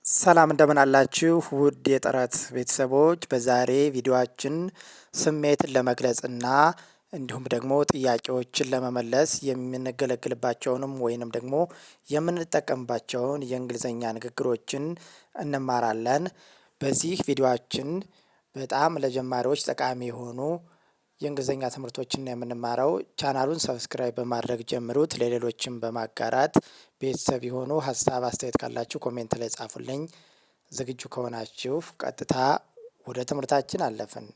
ሰላም እንደምን አላችሁ ውድ የጥረት ቤተሰቦች በዛሬ ቪዲዮአችን ስሜትን ለመግለጽና እንዲሁም ደግሞ ጥያቄዎችን ለመመለስ የምንገለግልባቸውንም ወይንም ደግሞ የምንጠቀምባቸውን የእንግሊዘኛ ንግግሮችን እንማራለን። በዚህ ቪዲዮአችን በጣም ለጀማሪዎች ጠቃሚ የሆኑ የእንግሊዘኛ ትምህርቶችን ነው የምንማረው። ቻናሉን ሰብስክራይብ በማድረግ ጀምሩት። ለሌሎችም በማጋራት ቤተሰብ የሆኑ ሀሳብ አስተያየት ካላችሁ ኮሜንት ላይ ጻፉልኝ። ዝግጁ ከሆናችሁ ቀጥታ ወደ ትምህርታችን አለፍን።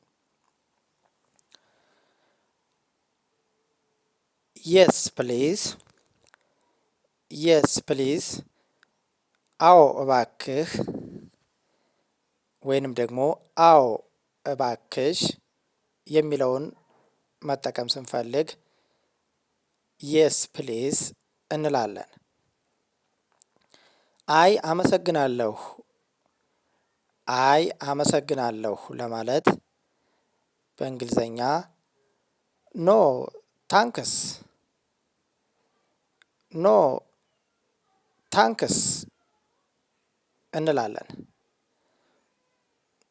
የስ ፕሊዝ፣ የስ ፕሊዝ፣ አዎ እባክህ ወይንም ደግሞ አዎ እባክሽ የሚለውን መጠቀም ስንፈልግ የስ ፕሊዝ እንላለን። አይ አመሰግናለሁ፣ አይ አመሰግናለሁ ለማለት በእንግሊዘኛ ኖ ታንክስ፣ ኖ ታንክስ እንላለን።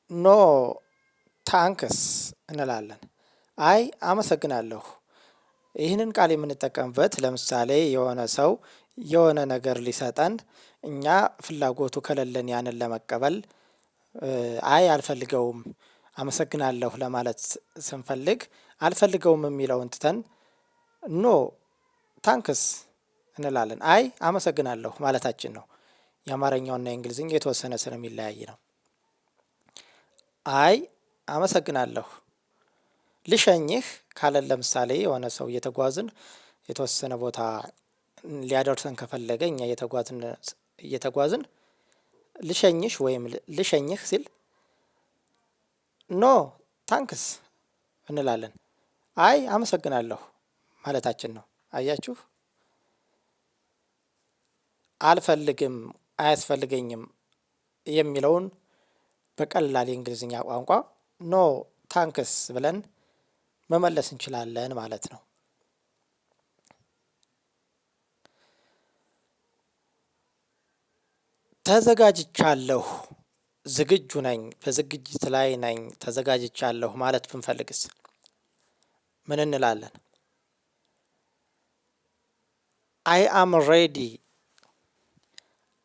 ኖ ታንክስ እንላለን። አይ አመሰግናለሁ። ይህንን ቃል የምንጠቀምበት ለምሳሌ የሆነ ሰው የሆነ ነገር ሊሰጠን እኛ ፍላጎቱ ከሌለን ያንን ለመቀበል አይ አልፈልገውም አመሰግናለሁ ለማለት ስንፈልግ አልፈልገውም የሚለውን ትተን ኖ ታንክስ እንላለን። አይ አመሰግናለሁ ማለታችን ነው። የአማርኛውና የእንግሊዝኛ የተወሰነ ስለሚለያይ ነው። አይ አመሰግናለሁ ልሸኝህ ካለን ለምሳሌ የሆነ ሰው እየተጓዝን የተወሰነ ቦታ ሊያደርሰን ከፈለገ እኛ እየተጓዝን ልሸኝሽ ወይም ልሸኝህ ሲል ኖ ታንክስ እንላለን። አይ አመሰግናለሁ ማለታችን ነው። አያችሁ፣ አልፈልግም አያስፈልገኝም የሚለውን በቀላል የእንግሊዝኛ ቋንቋ ኖ ታንክስ ብለን መመለስ እንችላለን ማለት ነው። ተዘጋጅቻለሁ፣ ዝግጁ ነኝ፣ በዝግጅት ላይ ነኝ፣ ተዘጋጅቻለሁ ማለት ብንፈልግስ ምን እንላለን? አይ አም ሬዲ፣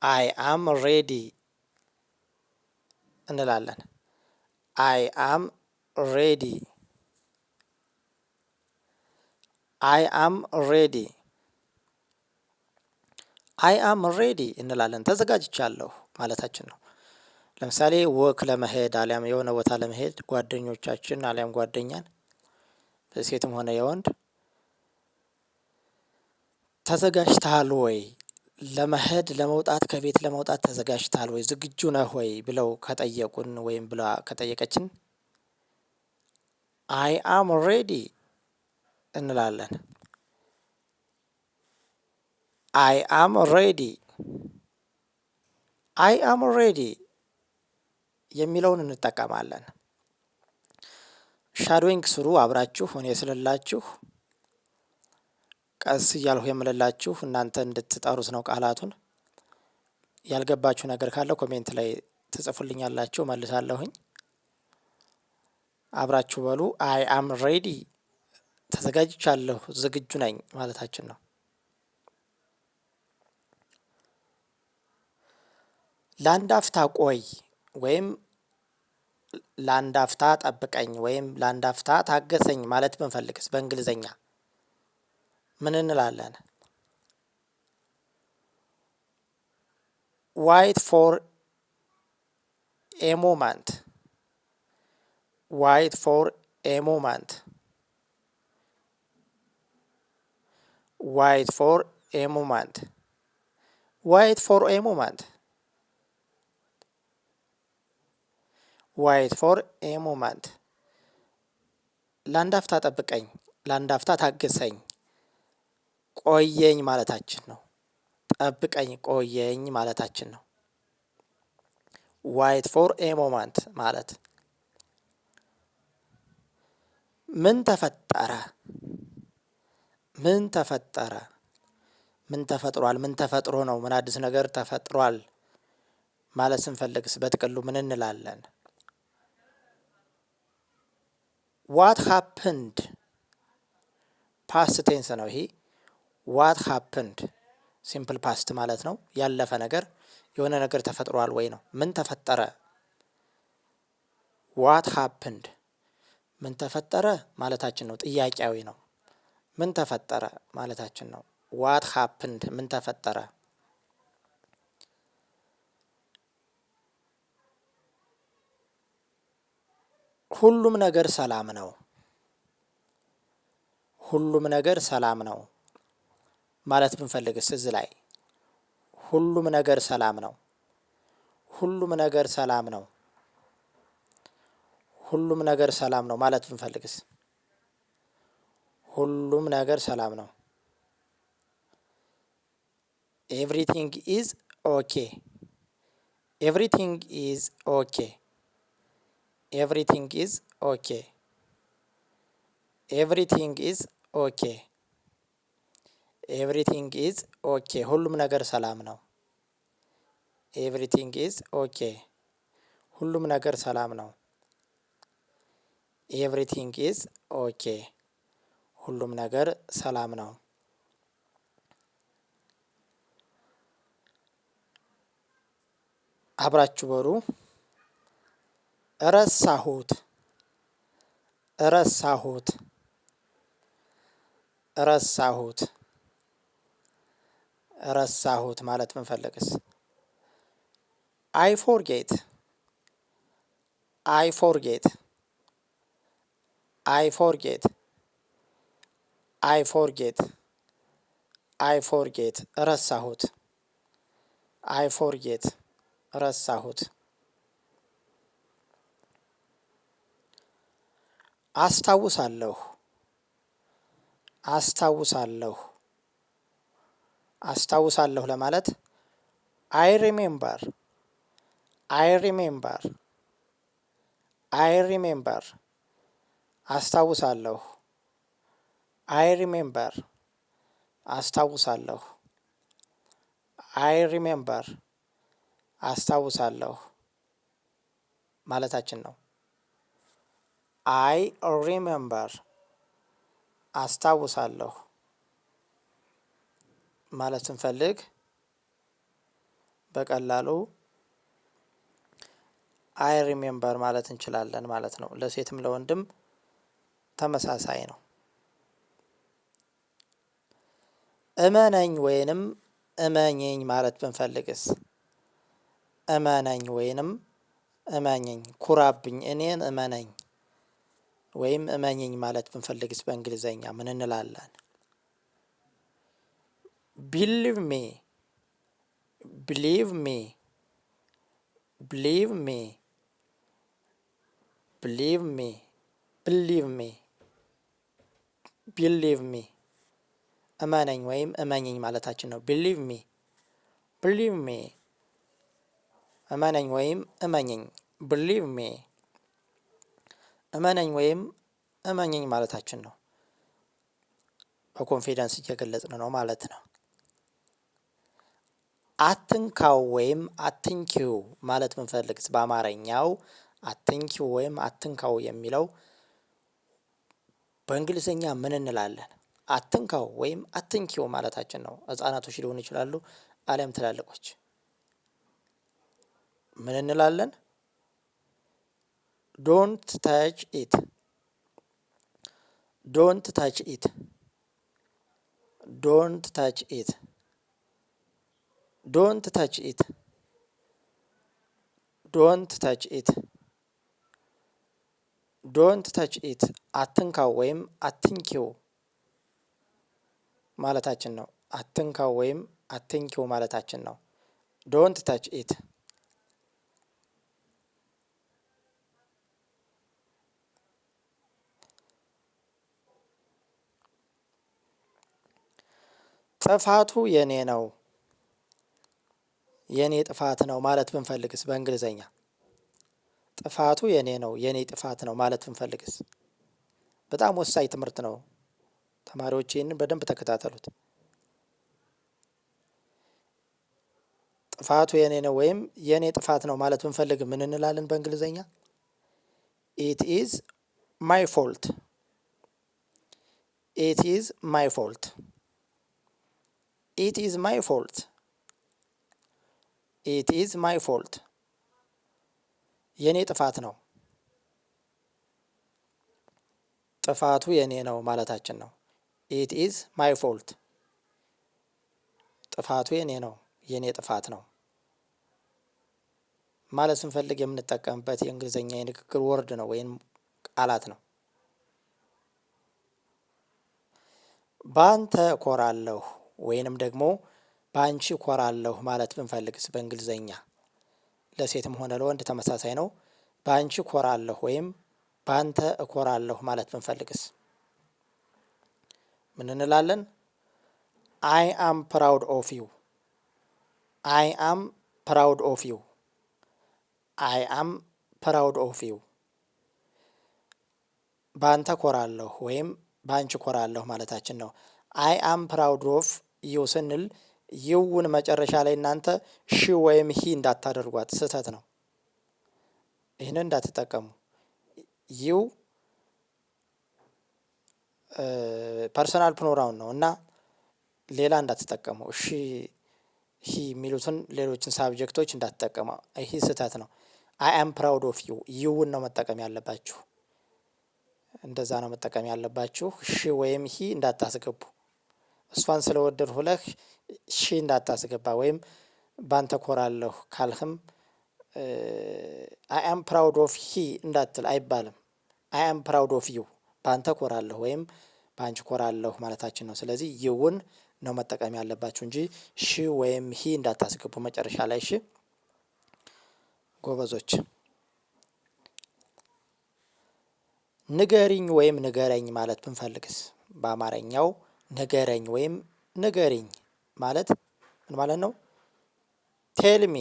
አይ አም ሬዲ እንላለን። አይ አም ሬዲ፣ አይ አም ሬዲ፣ አይ አም ሬዲ እንላለን። ተዘጋጅቻለሁ ማለታችን ነው። ለምሳሌ ወክ ለመሄድ አሊያም የሆነ ቦታ ለመሄድ ጓደኞቻችን አሊያም ጓደኛን ሴትም ሆነ የወንድ ተዘጋጅተሃል ወይ ለመሄድ ለመውጣት ከቤት ለመውጣት ተዘጋጅተሃል ወይ ዝግጁ ነህ ወይ ብለው ከጠየቁን ወይም ብላ ከጠየቀችን አይ አም ሬዲ እንላለን። አይ አም ሬዲ፣ አይ አም ሬዲ የሚለውን እንጠቀማለን። ሻዶዊንግ ስሩ አብራችሁ እኔ ስለላችሁ ቀስ እያልሁ የምልላችሁ እናንተ እንድትጠሩት ነው ቃላቱን። ያልገባችሁ ነገር ካለ ኮሜንት ላይ ትጽፉልኛላችሁ መልሳለሁኝ። አብራችሁ በሉ። አይ አም ሬዲ ተዘጋጅቻለሁ ዝግጁ ነኝ ማለታችን ነው። ለአንድ አፍታ ቆይ ወይም ለአንድ አፍታ ጠብቀኝ ወይም ለአንድ አፍታ ታገሰኝ ማለት ብንፈልግስ በእንግሊዘኛ ምን እንላለን? ዋይት ፎር ኤ ሞመንት፣ ዋይት ፎር ኤ ሞመንት፣ ዋይት ፎር ኤ ሞመንት፣ ዋይት ፎር ኤ ሞመንት፣ ዋይት ፎር ኤ ሞመንት ለአንድ አፍታ ጠብቀኝ፣ ለአንድ አፍታ ታገሰኝ፣ ቆየኝ ማለታችን ነው። ጠብቀኝ ቆየኝ ማለታችን ነው። ዋይት ፎር ኤ ሞመንት ማለት ምን ተፈጠረ፣ ምን ተፈጠረ፣ ምን ተፈጥሯል፣ ምን ተፈጥሮ ነው፣ ምን አዲስ ነገር ተፈጥሯል ማለት ስንፈልግስ በጥቅሉ ምን እንላለን? ዋት ሃፕንድ ፓስት ቴንስ ነው ይሄ። ዋት ሃፕንድ ሲምፕል ፓስት ማለት ነው። ያለፈ ነገር የሆነ ነገር ተፈጥሯል ወይ ነው። ምን ተፈጠረ? ዋት ሃፕንድ ምን ተፈጠረ ማለታችን ነው። ጥያቄያዊ ነው። ምን ተፈጠረ ማለታችን ነው። ዋት ሃፕንድ ምን ተፈጠረ? ሁሉም ነገር ሰላም ነው። ሁሉም ነገር ሰላም ነው ማለት ብንፈልግስ እዚህ ላይ ሁሉም ነገር ሰላም ነው። ሁሉም ነገር ሰላም ነው። ሁሉም ነገር ሰላም ነው ማለት ብንፈልግስ ሁሉም ነገር ሰላም ነው። ኤቭሪቲንግ ኢዝ ኦኬ። ኤቭሪቲንግ ኢዝ ኦኬ። ኤቭሪቲንግ ኢዝ ኦኬ። ኤቭሪቲንግ ኢዝ ኦኬ። ኤቭሪቲንግ ኢዝ ኦኬ ሁሉም ነገር ሰላም ነው። ኤቭሪቲንግ ኢዝ ኦኬ ሁሉም ነገር ሰላም ነው። ኤቭሪቲንግ ኢዝ ኦኬ ሁሉም ነገር ሰላም ነው። አብራችሁ በሉ። ረሳሁት ረሳሁት ረሳሁት ረሳሁት ማለት ብንፈልግስ አይ ፎርጌት አይ ፎርጌት አይ ፎርጌት አይ ፎርጌት አይ ፎርጌት ረሳሁት። አይ ፎርጌት ረሳሁት። አስታውሳለሁ አስታውሳለሁ አስታውሳለሁ ለማለት አይ ሪሜምበር አይ ሪሜምበር አይ ሪሜምበር አስታውሳለሁ። አይ ሪሜምበር አስታውሳለሁ። አይ ሪሜምበር አስታውሳለሁ ማለታችን ነው። አይ ሪሜምበር አስታውሳለሁ ማለት ስንፈልግ በቀላሉ አይ ሪሜምበር ማለት እንችላለን ማለት ነው። ለሴትም ለወንድም ተመሳሳይ ነው። እመነኝ ወይንም እመኘኝ ማለት ብንፈልግስ እመነኝ ወይንም እመኘኝ ኩራብኝ እኔን እመነኝ ወይም እመኘኝ ማለት ብንፈልግስ በእንግሊዘኛ ምን እንላለን? ቢሊቭ ሚ ቢሊቭ ሚ ቢሊቭ ሚ ቢሊቭ ሚ ቢሊቭ ሚ ቢሊቭ ሚ እመነኝ ወይም እመኘኝ ማለታችን ነው። ቢሊቭ ሚ ቢሊቭ ሚ እመነኝ ወይም እመኘኝ ቢሊቭ ሚ እመነኝ ወይም እመኘኝ ማለታችን ነው። በኮንፊደንስ እየገለጽን ነው ማለት ነው። አትንካው ወይም አትንኪው ማለት ብንፈልግስ በአማርኛው አትንኪው ወይም አትንካው የሚለው በእንግሊዘኛ ምን እንላለን? አትንካው ወይም አትንኪው ማለታችን ነው። ህጻናቶች ሊሆኑ ይችላሉ አሊያም ትላልቆች ምን እንላለን? ዶንት ታች ኢት ዶንት ታች ኢት ዶንት ታች ኢት ዶንት ታች ኢት ዶንት ታች ኢት ዶንት ታች ኢት አትንካው ወይም አትንኪው ማለታችን ነው። አትንካው ወይም አትንኪው ማለታችን ነው። ዶንት ታች ኢት ጥፋቱ የኔ ነው የኔ ጥፋት ነው ማለት ብንፈልግስ በእንግሊዘኛ ጥፋቱ የኔ ነው የኔ ጥፋት ነው ማለት ብንፈልግስ በጣም ወሳኝ ትምህርት ነው። ተማሪዎች ይህንን በደንብ ተከታተሉት። ጥፋቱ የኔ ነው ወይም የኔ ጥፋት ነው ማለት ብንፈልግ ምን እንላለን በእንግሊዘኛ? ኢት ኢዝ ማይ ፎልት። ኢት ኢዝ ማይ ፎልት። ኢት ኢዝ ማይ ፎልት። ኢት ኢዝ ማይ ፎልት። የኔ ጥፋት ነው። ጥፋቱ የኔ ነው ማለታችን ነው። ኢት ኢዝ ማይ ፎልት። ጥፋቱ የኔ ነው፣ የኔ ጥፋት ነው ማለት ስንፈልግ የምንጠቀምበት የእንግሊዘኛ የንግግር ወርድ ነው ወይም ቃላት ነው። ባንተ እኮራለሁ ወይንም ደግሞ ባንቺ እኮራለሁ ማለት ብንፈልግስ በእንግሊዘኛ ለሴትም ሆነ ለወንድ ተመሳሳይ ነው። ባንቺ እኮራለሁ ወይም ባንተ እኮራለሁ ማለት ብንፈልግስ ምን እንላለን? አይ አም ፕራውድ ኦፍ ዩ። አይ አም ፕራውድ ኦፍ ዩ። አይ አም ፕራውድ ኦፍ ዩ። ባንተ ኮራለሁ ወይም ባንቺ ኮራለሁ ማለታችን ነው። አይ አም ፕራውድ ኦፍ ዩ ስንል ይውን መጨረሻ ላይ እናንተ ሺ ወይም ሂ እንዳታደርጓት፣ ስህተት ነው። ይህንን እንዳትጠቀሙ። ዩ ፐርሰናል ፕሮናውን ነው እና ሌላ እንዳትጠቀሙ። እሺ ሂ የሚሉትን ሌሎችን ሳብጀክቶች እንዳትጠቀሙ። ይህ ስህተት ነው። አይ አም ፕራውድ ኦፍ ዩ፣ ዩውን ነው መጠቀም ያለባችሁ። እንደዛ ነው መጠቀም ያለባችሁ። ሺ ወይም ሂ እንዳታስገቡ። እሷን ስለወደድሁ ብለህ ሺ እንዳታስገባ። ወይም ባንተ ኮራለሁ ካልህም አይ አም ፕራውድ ኦፍ ሂ እንዳትል አይባልም። አይ አም ፕራውድ ኦፍ ዩ፣ ባንተ ኮራለሁ ወይም ባንቺ ኮራለሁ ማለታችን ነው። ስለዚህ ይውን ነው መጠቀም ያለባችሁ እንጂ ሺ ወይም ሂ እንዳታስገቡ መጨረሻ ላይ። እሺ ጎበዞች። ንገሪኝ ወይም ንገረኝ ማለት ብንፈልግስ በአማርኛው ንገረኝ ወይም ንገሪኝ ማለት ምን ማለት ነው? ቴልሚ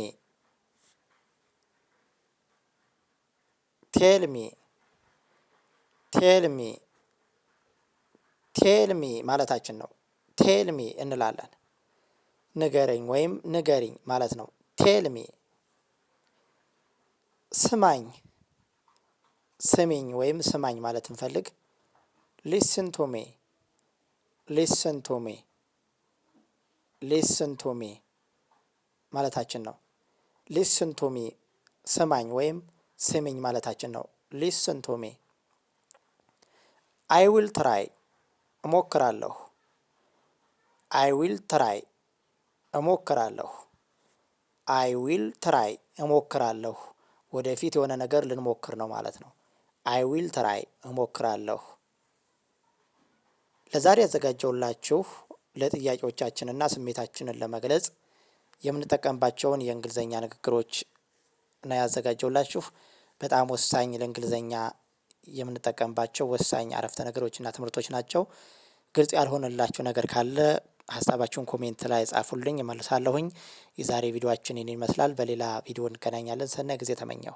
ቴልሚ ቴልሚ ቴልሚ ማለታችን ነው። ቴልሚ እንላለን። ንገረኝ ወይም ንገሪኝ ማለት ነው። ቴልሚ። ስማኝ ስሚኝ ወይም ስማኝ ማለት እንፈልግ ሊስን ቱ ሚ ሊስን ቱ ሚ ሊስን ቱ ሚ ማለታችን ነው። ሊስን ቱ ሚ ስማኝ ወይም ስሚኝ ማለታችን ነው። ሊስን ቱ ሚ። አይ ዊል ትራይ እሞክራለሁ። አይ ዊል ትራይ እሞክራለሁ። አይ ዊል ትራይ እሞክራለሁ። ወደፊት የሆነ ነገር ልንሞክር ነው ማለት ነው። አይ ዊል ትራይ እሞክራለሁ። ለዛሬ ያዘጋጀውላችሁ ለጥያቄዎቻችንና ስሜታችንን ለመግለጽ የምንጠቀምባቸውን የእንግሊዘኛ ንግግሮች ነው ያዘጋጀውላችሁ። በጣም ወሳኝ ለእንግሊዘኛ የምንጠቀምባቸው ወሳኝ አረፍተ ነገሮችና ትምህርቶች ናቸው። ግልጽ ያልሆነላችሁ ነገር ካለ ሀሳባችሁን ኮሜንት ላይ ጻፉልኝ፣ እመልሳለሁኝ። የዛሬ ቪዲዮአችን ይህን ይመስላል። በሌላ ቪዲዮ እንገናኛለን። ሰናይ ጊዜ ተመኘሁ።